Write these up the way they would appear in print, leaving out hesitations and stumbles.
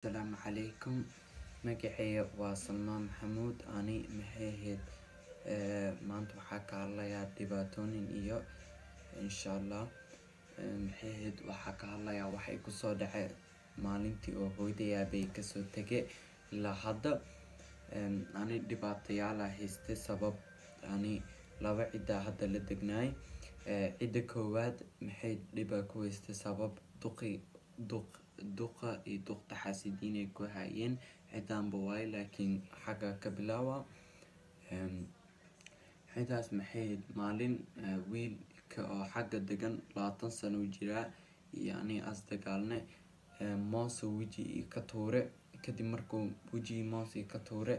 السلام عليكم. magacayga waa Salmaan Maxamuud. Ani maxay ahayd maanta waxaa ka hadlayaa dhibaatooyin iyo insha Allah maxay ahayd waxaa ka hadlayaa waxay ku soo dhacay maalintii oo hooyaday aabay ka soo tagay ilaa hadda. ani dhibaatayaal haystay sabab ani laba cida hadda la degnaay. cida koowaad maxay dhiba ku haystay sabab duqa iyo duqta xasidiin ay ku hayeen cidaanba waay laakiin xagga ka bilaawa. cidaas maxay maalin wiilka oo xagga degan 20 sano jiraa iyo ani as dagaalnay moos wiji ka tuure kadib markuu wiji moos ka tuure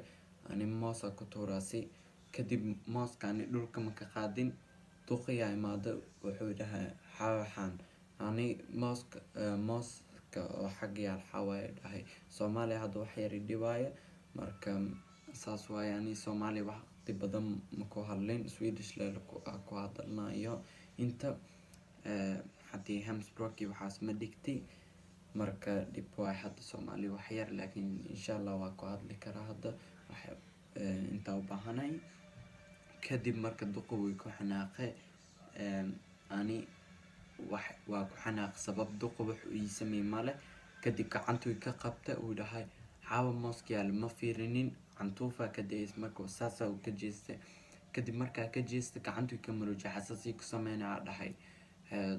ani moos ku tuurasi kadib mooskani dhulka ma ka qaadin. duqiya imaado wuxuu dhahay xawaxan ani mooska oo xagga yaal xaway dhahay Soomaali hadda wax yar dhibaaya marka saas waay. ani Soomaali waqti badan ma ku hadlin Swedish la ku hadlanayo inta hadii Hamsbrook waxaas ma dhigtay marka dib waay hadda Soomaali wax yar laakiin insha Allah waa ku hadli karaa hadda wax inta u baahanay. kadib marka duqa way ku xanaaqay ani waa ku xanaaq sabab duqa wax uu sameeyay male. kadib gacantu ka qabtay uu dhahay xawa mooskiyaal ma fiirinin cantuufa ka deys markuu saasa uu ka jeestay. kadib markaa ka jeestay gacantu ka maroojay xasaasi ku sameynaa dhahay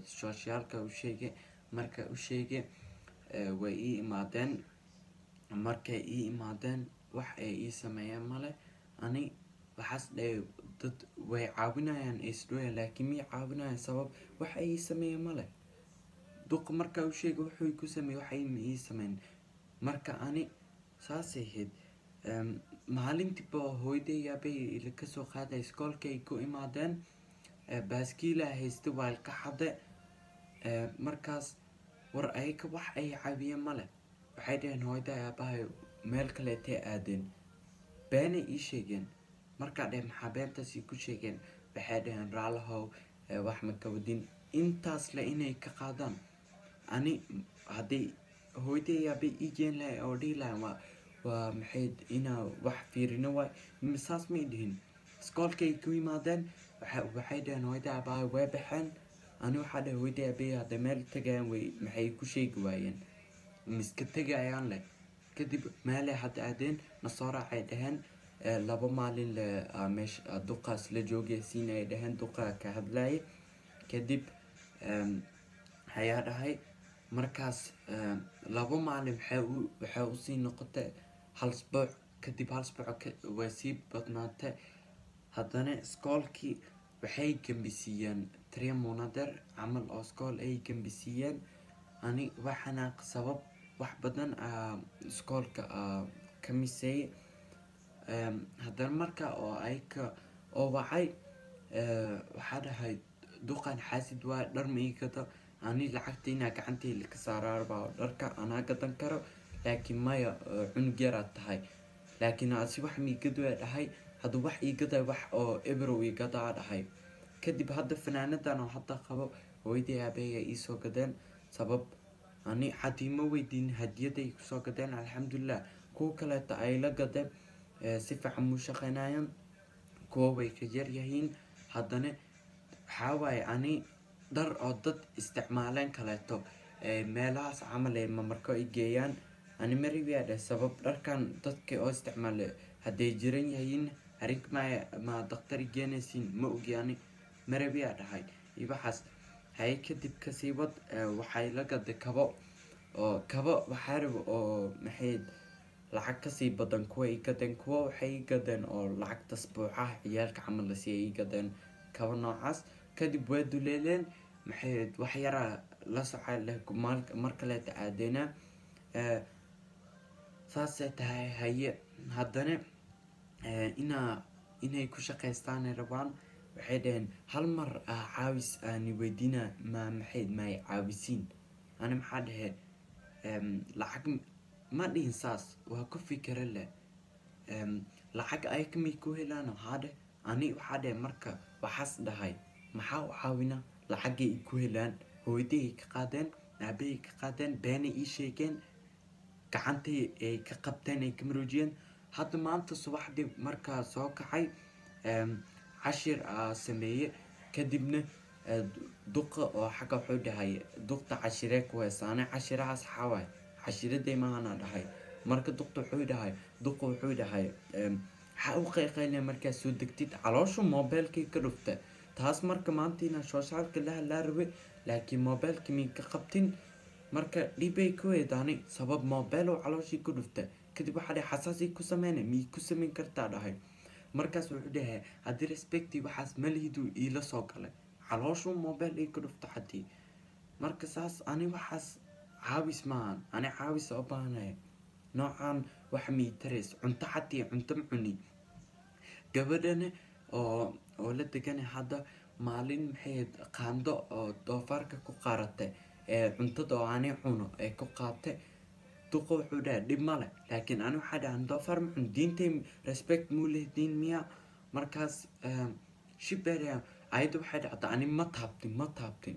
socialka uu sheegay marka uu sheegay way imaadeen markay imaadeen wax ay sameeyeen male. ani waxaas dheey dad way caawinayaan isdooya laakiin mi caawinayaan sabab wax ay sameeyeen male. duq marka uu sheegay wuxuu ku sameeyay wax ay sameeyeen marka ani saasay ahayd. maalintii hooyaday aabay ila ka soo qaaday iskoolkay ku imaadeen baaskiila haystay waa ka xaday markaas war ay ka wax ay caawiyeen male. waxay dhaheen hooyaday aabay meel kale tay aadeen been ay sheegeen marka dheer maxaa beentaasi ku sheegeen waxay dhaheen raalahow wax ma ka wadin intaas la inay ka qaadaan. ani hadii hooyaday aabay igeen leh oo dhiilaan waa maxay ina wax fiirino way misaas ma dhihin iskoolkay ku yimaadeen waxay dhaheen hooyaday aabay way baxeen. ani waxa dhahay hooyaday aabay hadda meel tagayaan way maxay ku sheegi waayeen miska tagayaan leh. kadib meelay hadda aadeen nasoora ay dhaheen laba maalin la meesha duqaas la joogay siinay dhaheen duqa ka hadlay. kadib ayaa dhahay markaas laba maalin waxay u sii noqotay hal isbuuc kadib hal isbuuc way sii badnaatay haddana iskoolkii waxay gambisiyeen 3 munader camal oo iskool ay gambisiyeen. ani waxana sabab wax badan iskoolka ka misay haddana marka oo ay ka oo wacay waxa dhahay duqan xasid waa dhar meekada ani lacagtayna gacantayda ka saararba dharka ana gadan karo laakiin maya cunug yar tahay laakiin asi wax meekadu dhahay hadu wax iigada wax oo ebro iigada dhahay. kadib hadda fanaanadan oo hadda qabo hooyaday aabay ay soo gadeen sabab ani hadii ma weydiin hadiyaday ku soo gadeen alxamdulillah ku kale ta ay la gadeen si fiican u shaqeynayaan kuwa way ka yar yihiin haddana xawaay ani dhar oo dad isticmaaleen kaleeto meelahaas camal ay marko ay geeyaan ani mariwiya sabab dharkan dadka oo isticmaale haday jiran yihiin harig ma dhaqtar geenaysin ma ogaani mariwiya dhahay ibaxas hay kadib ka sii wad waxay la gaday kabo waxaar oo maxay lacag ka sii badan kuwa ay gadeen kuwa waxay gadeen oo lacag tasbuuxa ciyaalka camal la siiyay gadeen kabo noocaas. kadib way duleeleen maxay wax yar la socay leh mar kale taadeena saasay tahay haye haddana inay ku shaqeystaan rabaan waxay dhaheen hal mar caawis aan weydiina maxay caawisiin. ani maxaa dhahay lacag ma dhihin saas waa ku fikir leh lacag ay kamid ku helaan hada ani waxa dhahay marka waxaas dhahay maxaa caawina lacag ay ku helaan hooyaday ka qaadeen aabay ka qaadeen been ay sheegeen gacantay ay ka qabteen ay ka maroojiyeen. hadda maanta subaxdii markaa soo kacay cashir sameeye kadibna duqa oo xagga wuxuu dhahay duqta cashiree ku heesaane cashirahaas xawaay cashiraday maana dhahay marka duqa wuxuu dhahay ha u qayqaynaya markaa soo degtid calooshu mobilkii ka dhufta taas marka maanta inaan soosaalka la hadlaa rabe laakiin mobilkii min ka qabtin marka dhibay ku weedaani sabab mobil oo calooshii ku dhufta kadib waxaa dhahay xasaasi ku sameynay mii ku samayn kartaa dhahay markaas wuxuu dhahay haddii respecti waxaas malihidu iila soo galay calooshu mobil ii ka dhufta xatii marka saas ani waxaas caawis maahan ani caawis u baahanaya noocan wax miitareys cunto xatii cunto macuni gabadhana oo la deganay hadda maalin maxay qaando oo doofaarka ku qaaratay cuntada oo ani cuno ee ku qaatay duqa wuxuu dhahay dhib male laakiin ani waxaa dhahan doofaar macun diintay respect muu lehdin miya markaas shibbeerea ayada waxay dhacda ani ma taabtin